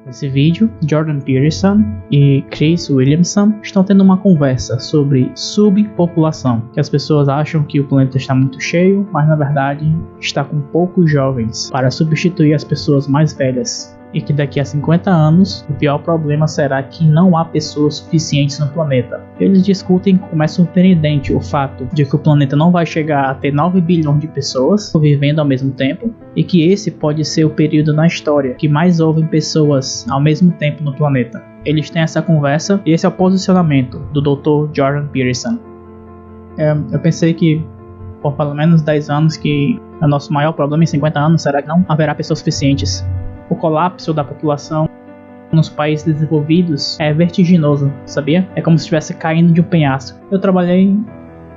Nesse vídeo, Jordan Peterson e Chris Williamson estão tendo uma conversa sobre subpopulação, que as pessoas acham que o planeta está muito cheio, mas na verdade está com poucos jovens para substituir as pessoas mais velhas. E que daqui a 50 anos, o pior problema será que não há pessoas suficientes no planeta. Eles discutem como é surpreendente o fato de que o planeta não vai chegar a ter 9 bilhões de pessoas vivendo ao mesmo tempo, e que esse pode ser o período na história que mais houve pessoas ao mesmo tempo no planeta. Eles têm essa conversa e esse é o posicionamento do Dr. Jordan Peterson. Eu pensei que por pelo menos 10 anos que o nosso maior problema em 50 anos será que não haverá pessoas suficientes. O colapso da população nos países desenvolvidos é vertiginoso, sabia? É como se estivesse caindo de um penhasco. Eu trabalhei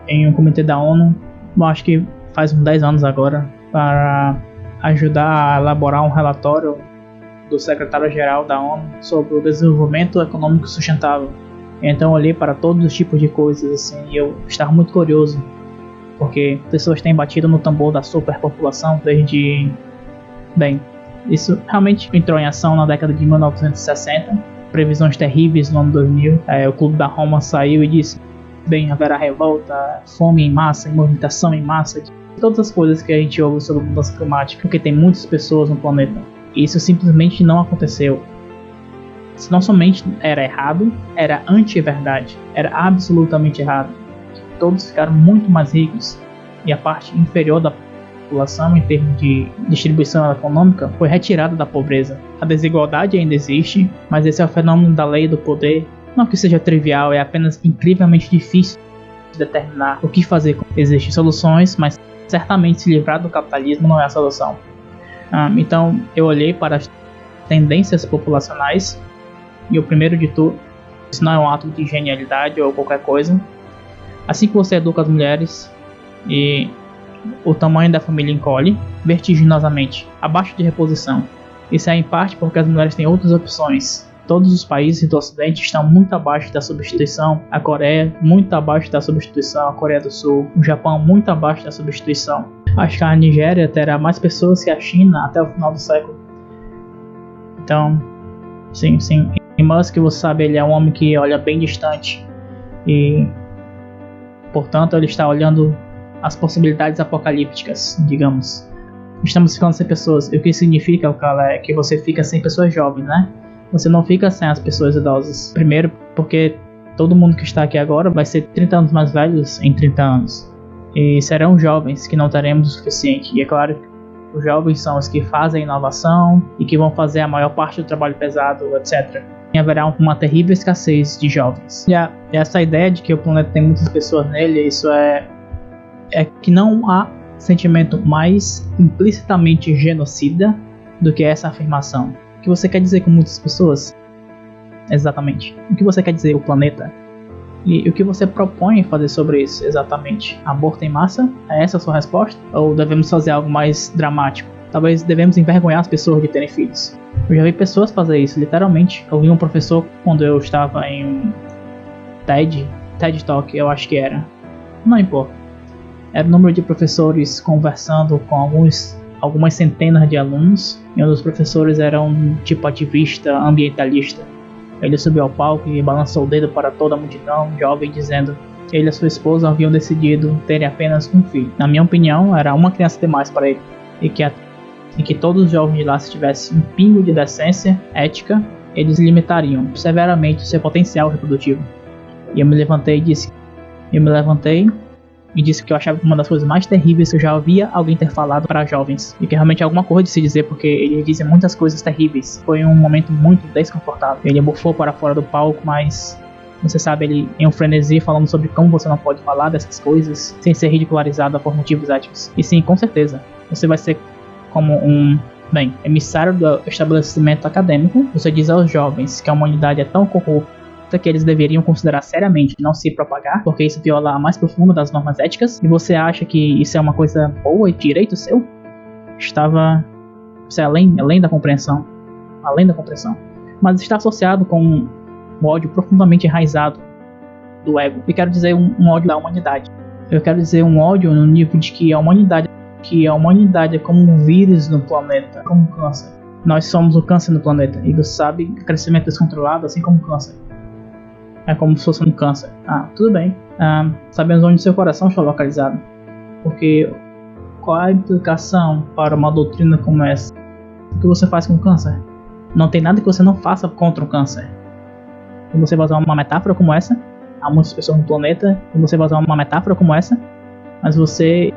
em um comitê da ONU, acho que faz uns 10 anos agora, para ajudar a elaborar um relatório do secretário-geral da ONU sobre o desenvolvimento econômico sustentável. Então eu olhei para todos os tipos de coisas assim, e eu estava muito curioso, porque pessoas têm batido no tambor da superpopulação desde... Isso realmente entrou em ação na década de 1960, previsões terríveis no ano 2000, o Clube da Roma saiu e disse, haverá revolta, fome em massa, movimentação em massa, todas as coisas que a gente ouve sobre mudança climática, porque tem muitas pessoas no planeta. E isso simplesmente não aconteceu. Isso não somente era errado, era anti-verdade, era absolutamente errado. Todos ficaram muito mais ricos, e a parte inferior da população, em termos de distribuição econômica, foi retirada da pobreza. A desigualdade ainda existe, mas esse é o fenômeno da lei do poder. Não que seja trivial, é apenas incrivelmente difícil de determinar o que fazer. Existem soluções, mas certamente se livrar do capitalismo não é a solução. Então eu olhei para as tendências populacionais, e o primeiro de tudo, isso não é um ato de genialidade ou qualquer coisa. Assim que você educa as mulheres e o tamanho da família encolhe vertiginosamente, abaixo de reposição. Isso é em parte porque as mulheres têm outras opções. Todos os países do Ocidente estão muito abaixo da substituição. A Coreia muito abaixo da substituição, a Coreia do Sul, o Japão muito abaixo da substituição. Acho que a Nigéria terá mais pessoas que a China até o final do século. Então, sim. E Musk, você sabe, ele é um homem que olha bem distante e, portanto, ele está olhando as possibilidades apocalípticas, digamos. Estamos ficando sem pessoas. E o que significa, cara, é que você fica sem pessoas jovens, né? Você não fica sem as pessoas idosas. Primeiro, porque todo mundo que está aqui agora vai ser 30 anos mais velhos em 30 anos. E serão jovens que não teremos o suficiente. E é claro que os jovens são os que fazem inovação e que vão fazer a maior parte do trabalho pesado, etc. E haverá uma terrível escassez de jovens. E essa ideia de que o planeta tem muitas pessoas nele, isso é que não há sentimento mais implicitamente genocida do que essa afirmação. O que você quer dizer com muitas pessoas? Exatamente. O que você quer dizer, o planeta? E o que você propõe fazer sobre isso, exatamente? Aborto em massa? É essa a sua resposta? Ou devemos fazer algo mais dramático? Talvez devemos envergonhar as pessoas de terem filhos. Eu já vi pessoas fazer isso, literalmente. Eu vi um professor quando eu estava em um TED Talk, eu acho que era. Não importa. Era o número de professores conversando com algumas centenas de alunos, e um dos professores era um tipo ativista ambientalista. Ele subiu ao palco e balançou o dedo para toda a multidão jovem, dizendo que ele e sua esposa haviam decidido terem apenas um filho. Na minha opinião, era uma criança demais para ele, e que todos os jovens de lá, se tivessem um pingo de decência ética, eles limitariam severamente o seu potencial reprodutivo. E eu me levantei e disse que eu achava que uma das coisas mais terríveis que eu já ouvia alguém ter falado para jovens, e que realmente é alguma coisa de se dizer, porque ele dizia muitas coisas terríveis. Foi um momento muito desconfortável. Ele bufou para fora do palco, mas você sabe, ele em um frenesi falando sobre como você não pode falar dessas coisas sem ser ridicularizado por motivos éticos. E sim, com certeza, você vai ser como um emissário do estabelecimento acadêmico. Você diz aos jovens que a humanidade é tão corrupta que eles deveriam considerar seriamente não se propagar, porque isso viola a mais profunda das normas éticas, e você acha que isso é uma coisa boa e direito seu? Isso é além da compreensão, mas está associado com um ódio profundamente enraizado do ego. E quero dizer um ódio da humanidade. Eu quero dizer um ódio no nível de que a humanidade é como um vírus no planeta, como um câncer. Nós somos o câncer no planeta. E você sabe que crescimento descontrolado, assim como o câncer. É como se fosse um câncer. Tudo bem. Sabemos onde seu coração está localizado. Porque qual é a implicação para uma doutrina como essa? O que você faz com o câncer? Não tem nada que você não faça contra o câncer. E você vai usar uma metáfora como essa? Há muitas pessoas no planeta. E você vai usar uma metáfora como essa? Mas você...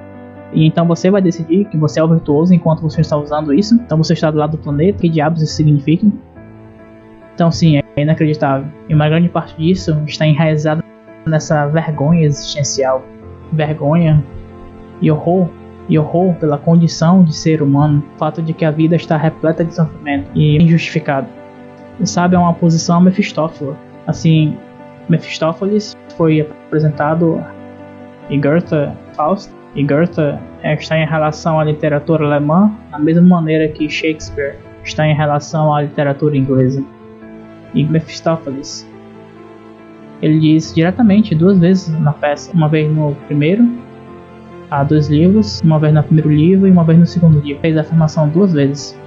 E então você vai decidir que você é o virtuoso enquanto você está usando isso. Então você está do lado do planeta. Que diabos isso significa? Então sim, é inacreditável. E uma grande parte disso está enraizada nessa vergonha existencial. Vergonha e horror pela condição de ser humano. O fato de que a vida está repleta de sofrimento e injustificado. E sabe, é uma posição Mefistófeles. Assim, Mefistófeles foi apresentado em Goethe, Faust. E Goethe está em relação à literatura alemã da mesma maneira que Shakespeare está em relação à literatura inglesa. E Mefistófeles, ele diz diretamente 2 vezes na peça, uma vez no primeiro, há 2 livros, uma vez no primeiro livro e uma vez no segundo livro. Fez a afirmação 2 vezes.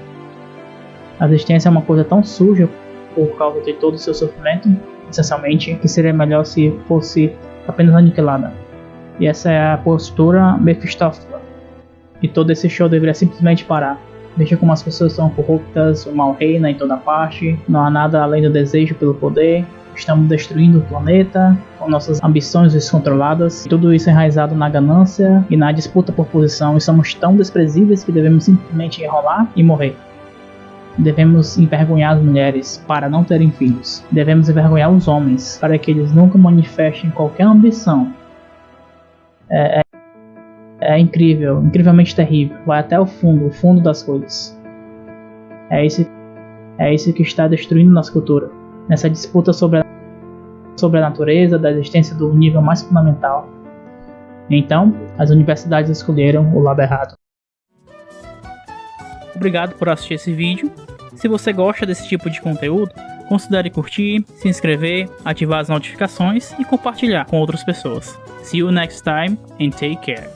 A existência é uma coisa tão suja por causa de todo o seu sofrimento, essencialmente, que seria melhor se fosse apenas aniquilada. E essa é a postura Mefistófeles. E todo esse show deveria simplesmente parar. Veja como as pessoas são corruptas, o mal reina em toda parte, não há nada além do desejo pelo poder, estamos destruindo o planeta, com nossas ambições descontroladas, tudo isso enraizado na ganância e na disputa por posição, e somos tão desprezíveis que devemos simplesmente enrolar e morrer. Devemos envergonhar as mulheres para não terem filhos. Devemos envergonhar os homens para que eles nunca manifestem qualquer ambição. É incrível, incrivelmente terrível. Vai até o fundo das coisas. É isso que está destruindo nossa cultura. Nessa disputa sobre a natureza, da existência do nível mais fundamental. Então, as universidades escolheram o lado errado. Obrigado por assistir esse vídeo. Se você gosta desse tipo de conteúdo, considere curtir, se inscrever, ativar as notificações e compartilhar com outras pessoas. See you next time and take care.